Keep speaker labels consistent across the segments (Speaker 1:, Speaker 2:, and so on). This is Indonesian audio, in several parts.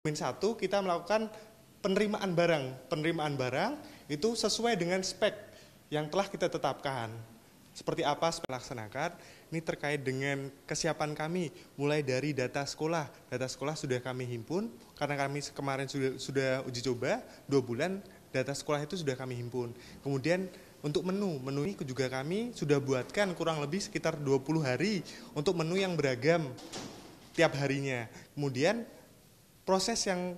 Speaker 1: Min 1 kita melakukan penerimaan barang. Penerimaan barang itu sesuai dengan spek yang telah kita tetapkan. Seperti apa spek laksanakan? Ini terkait dengan kesiapan kami, mulai dari data sekolah. Data sekolah sudah kami himpun, karena kami kemarin sudah uji coba 2 bulan, data sekolah itu sudah kami himpun. Kemudian untuk menu ini juga kami sudah buatkan kurang lebih sekitar 20 hari untuk menu yang beragam tiap harinya. Kemudian proses yang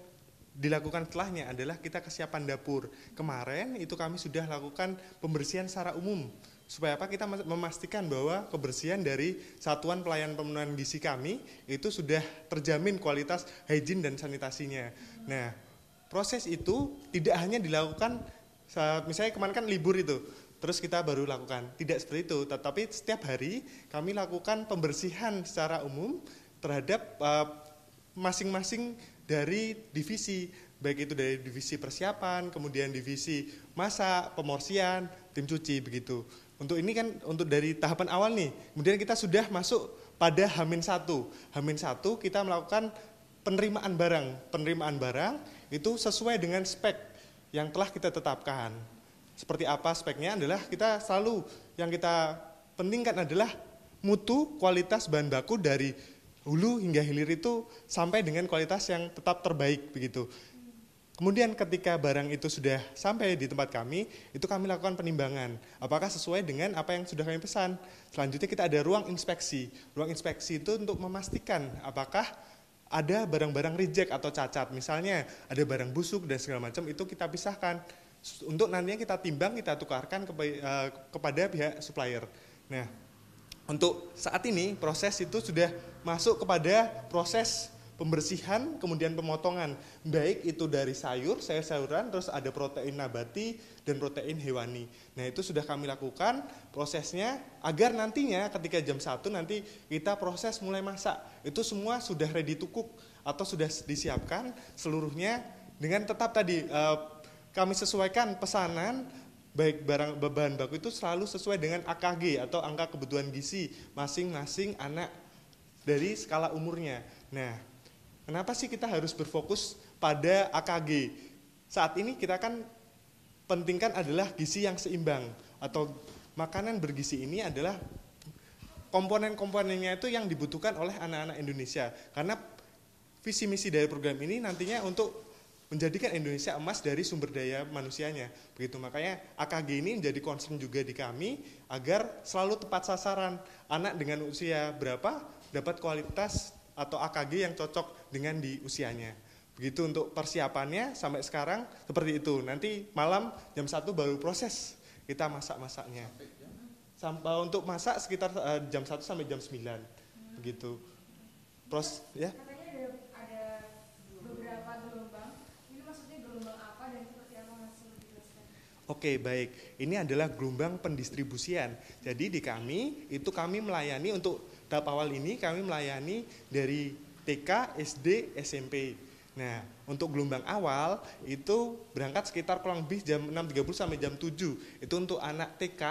Speaker 1: dilakukan setelahnya adalah kita kesiapan dapur. Kemarin itu kami sudah lakukan pembersihan secara umum. Supaya apa? Kita memastikan bahwa kebersihan dari satuan pelayanan pemenuhan gizi kami itu sudah terjamin kualitas hygiene dan sanitasinya. Nah, proses itu tidak hanya dilakukan saat misalnya kemarin kan libur itu, terus kita baru lakukan. Tidak seperti itu, tetapi setiap hari kami lakukan pembersihan secara umum terhadap masing-masing dari divisi, baik itu dari divisi persiapan, kemudian divisi masak, pemorsian, tim cuci begitu. Untuk ini kan untuk dari tahapan awal nih, kemudian kita sudah masuk pada H-1. H-1 kita melakukan penerimaan barang. Penerimaan barang itu sesuai dengan spek yang telah kita tetapkan. Seperti apa speknya adalah kita selalu yang kita pentingkan adalah mutu kualitas bahan baku dari hulu hingga hilir itu sampai dengan kualitas yang tetap terbaik begitu. Kemudian ketika barang itu sudah sampai di tempat kami, itu kami lakukan penimbangan. Apakah sesuai dengan apa yang sudah kami pesan. Selanjutnya kita ada ruang inspeksi. Ruang inspeksi itu untuk memastikan apakah ada barang-barang reject atau cacat. Misalnya ada barang busuk dan segala macam, itu kita pisahkan. Untuk nantinya kita timbang, kita tukarkan kepada pihak supplier. Nah, untuk saat ini proses itu sudah masuk kepada proses pembersihan, kemudian pemotongan, baik itu dari sayur-sayuran, terus ada protein nabati dan protein hewani. Nah, itu sudah kami lakukan prosesnya agar nantinya ketika jam 1 nanti kita proses mulai masak. Itu semua sudah ready to cook atau sudah disiapkan seluruhnya dengan tetap tadi kami sesuaikan pesanan baik bahan baku itu selalu sesuai dengan AKG atau angka kebutuhan gizi masing-masing anak dari skala umurnya. Nah, kenapa sih kita harus berfokus pada AKG? Saat ini kita kan pentingkan adalah gizi yang seimbang atau makanan bergizi ini adalah komponen-komponennya itu yang dibutuhkan oleh anak-anak Indonesia. Karena visi misi dari program ini nantinya untuk menjadikan Indonesia emas dari sumber daya manusianya. Begitu makanya AKG ini menjadi concern juga di kami agar selalu tepat sasaran. Anak dengan usia berapa dapat kualitas atau AKG yang cocok dengan di usianya. Begitu untuk persiapannya sampai sekarang seperti itu. Nanti malam jam 1 baru proses kita masak-masaknya. Sampai untuk masak sekitar jam 1 sampai jam 9. Begitu. Ya.
Speaker 2: Katanya ada beberapa gelombang. Ini maksudnya gelombang apa dan seperti apa Mas?
Speaker 1: Oke, baik. Ini adalah gelombang pendistribusian. Jadi di kami itu kami melayani untuk tahap awal ini kami melayani dari TK, SD, SMP. Nah, untuk gelombang awal itu berangkat sekitar kurang lebih jam 6.30 sampai jam 7. Itu untuk anak TK,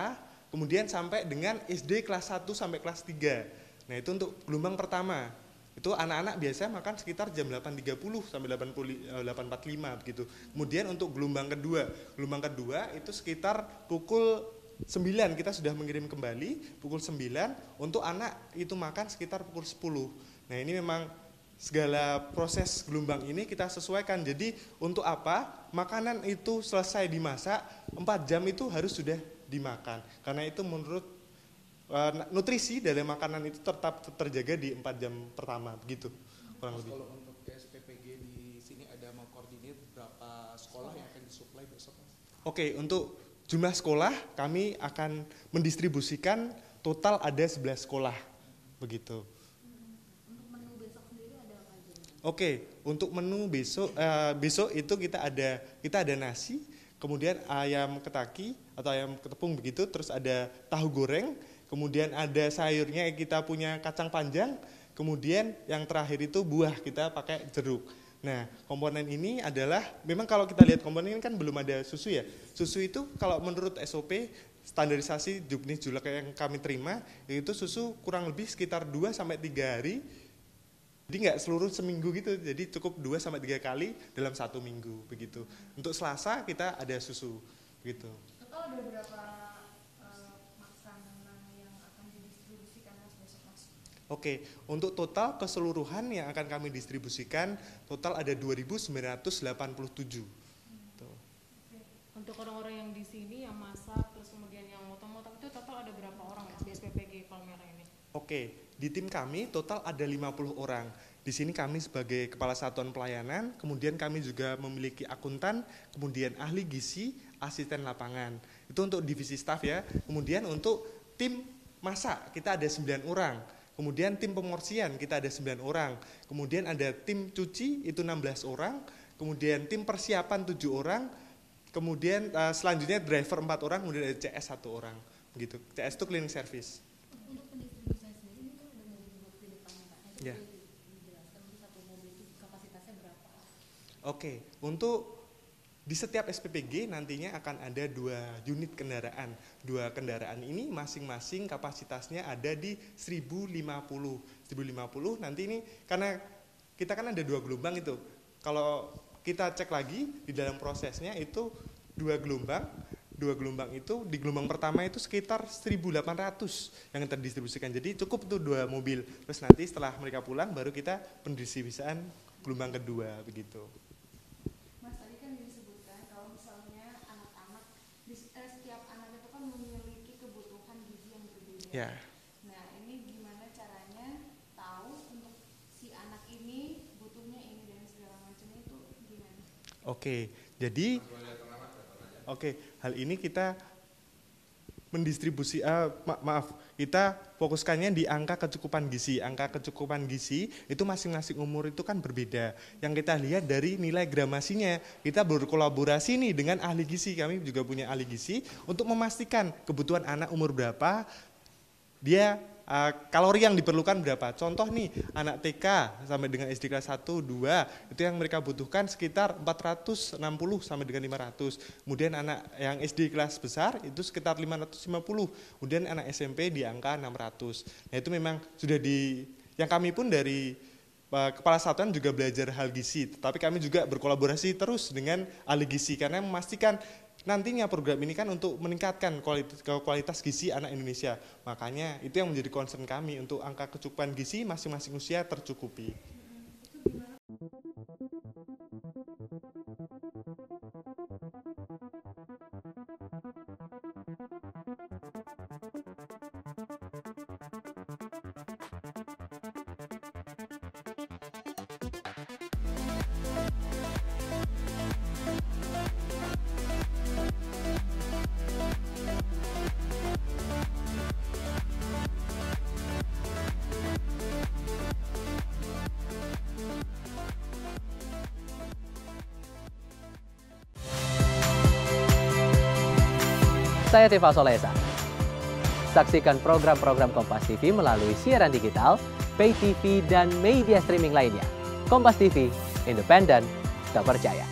Speaker 1: kemudian sampai dengan SD kelas 1 sampai kelas 3. Nah, itu untuk gelombang pertama. Itu anak-anak biasa makan sekitar jam 8.30 sampai 8.45 begitu. Kemudian untuk gelombang kedua itu sekitar pukul 9 kita sudah mengirim kembali, pukul 9 untuk anak itu makan sekitar pukul 10. Nah, ini memang segala proses gelombang ini kita sesuaikan. Jadi untuk apa? Makanan itu selesai dimasak 4 jam itu harus sudah dimakan. Karena itu menurut nutrisi dari makanan itu tetap terjaga di 4 jam pertama begitu. Kurang lebih.
Speaker 3: Kalau untuk SPPG di sini ada mengkoordinir berapa sekolah yang akan disuplai besok?
Speaker 1: Oke, untuk jumlah sekolah kami akan mendistribusikan total ada 11 sekolah begitu.
Speaker 2: Untuk menu besok sendiri ada apa aja?
Speaker 1: Oke, untuk menu besok itu kita ada nasi, kemudian ayam ketaki atau ayam ketepung begitu, terus ada tahu goreng, kemudian ada sayurnya kita punya kacang panjang, kemudian yang terakhir itu buah kita pakai jeruk. Nah, komponen ini adalah, memang kalau kita lihat komponen ini kan belum ada susu ya. Susu itu kalau menurut SOP, standarisasi juknis julak yang kami terima, itu susu kurang lebih sekitar 2-3 hari Jadi nggak seluruh seminggu gitu, jadi cukup 2-3 kali dalam 1 minggu begitu. Untuk Selasa kita ada susu begitu.
Speaker 2: Total ada berapa makanan yang akan didistribusikan Mas besok Mas?
Speaker 1: Oke, untuk total keseluruhan yang akan kami distribusikan total ada 2.987. Tuh.
Speaker 4: Untuk orang-orang yang di sini yang masak terus kemudian yang motong-motong itu total ada berapa orang Mas di SPPG Palmerah ini?
Speaker 1: Oke, di tim kami total ada 50 orang. Di sini kami sebagai kepala satuan pelayanan, kemudian kami juga memiliki akuntan, kemudian ahli gizi, asisten lapangan. Itu untuk divisi staf ya. Kemudian untuk tim masak kita ada 9 orang. Kemudian tim pemorsian kita ada 9 orang. Kemudian ada tim cuci itu 16 orang. Kemudian tim persiapan 7 orang. Kemudian selanjutnya driver 4 orang, kemudian ada CS 1 orang. Begitu. CS itu cleaning service.
Speaker 5: Untuk pendistribusian sendiri ini kan ada mobil buat di depannya Pak. Itu
Speaker 1: Ya.
Speaker 5: boleh dijelaskan untuk satu mobil itu kapasitasnya berapa?
Speaker 1: Oke, untuk di setiap SPPG nantinya akan ada 2 unit kendaraan. 2 kendaraan ini masing-masing kapasitasnya ada di 1050. 1050 nanti ini karena kita kan ada 2 gelombang itu. Kalau kita cek lagi di dalam prosesnya itu 2 gelombang. 2 gelombang itu di gelombang pertama itu sekitar 1.800 yang terdistribusikan. Jadi cukup tuh 2 mobil. Terus nanti setelah mereka pulang baru kita pendistribusian gelombang kedua begitu.
Speaker 2: Mas tadi kan disebutkan kalau misalnya anak-anak setiap anak itu kan memiliki kebutuhan gizi yang berbeda.
Speaker 1: Ya.
Speaker 2: Nah ini gimana caranya tahu untuk si anak ini butuhnya ini dan segala macamnya itu gimana?
Speaker 1: Oke, jadi hal ini kita mendistribusi kita fokuskannya di angka kecukupan gizi. Angka kecukupan gizi itu masing-masing umur itu kan berbeda. Yang kita lihat dari nilai gramasinya. Kita berkolaborasi nih dengan ahli gizi. Kami juga punya ahli gizi untuk memastikan kebutuhan anak umur berapa, dia kalori yang diperlukan berapa. Contoh nih, anak TK sampai dengan SD kelas 1, 2, itu yang mereka butuhkan sekitar 460 sampai dengan 500. Kemudian anak yang SD kelas besar itu sekitar 550. Kemudian anak SMP di angka 600. Nah itu memang sudah yang kami pun dari kepala satuan juga belajar hal gizi. Tetapi kami juga berkolaborasi terus dengan ahli gizi karena memastikan nantinya program ini kan untuk meningkatkan kualitas gizi anak Indonesia. Makanya itu yang menjadi concern kami untuk angka kecukupan gizi masing-masing usia tercukupi.
Speaker 6: Saya Tifa Solesa. Saksikan program-program Kompas TV melalui siaran digital, pay TV, dan media streaming lainnya. Kompas TV, independen, terpercaya.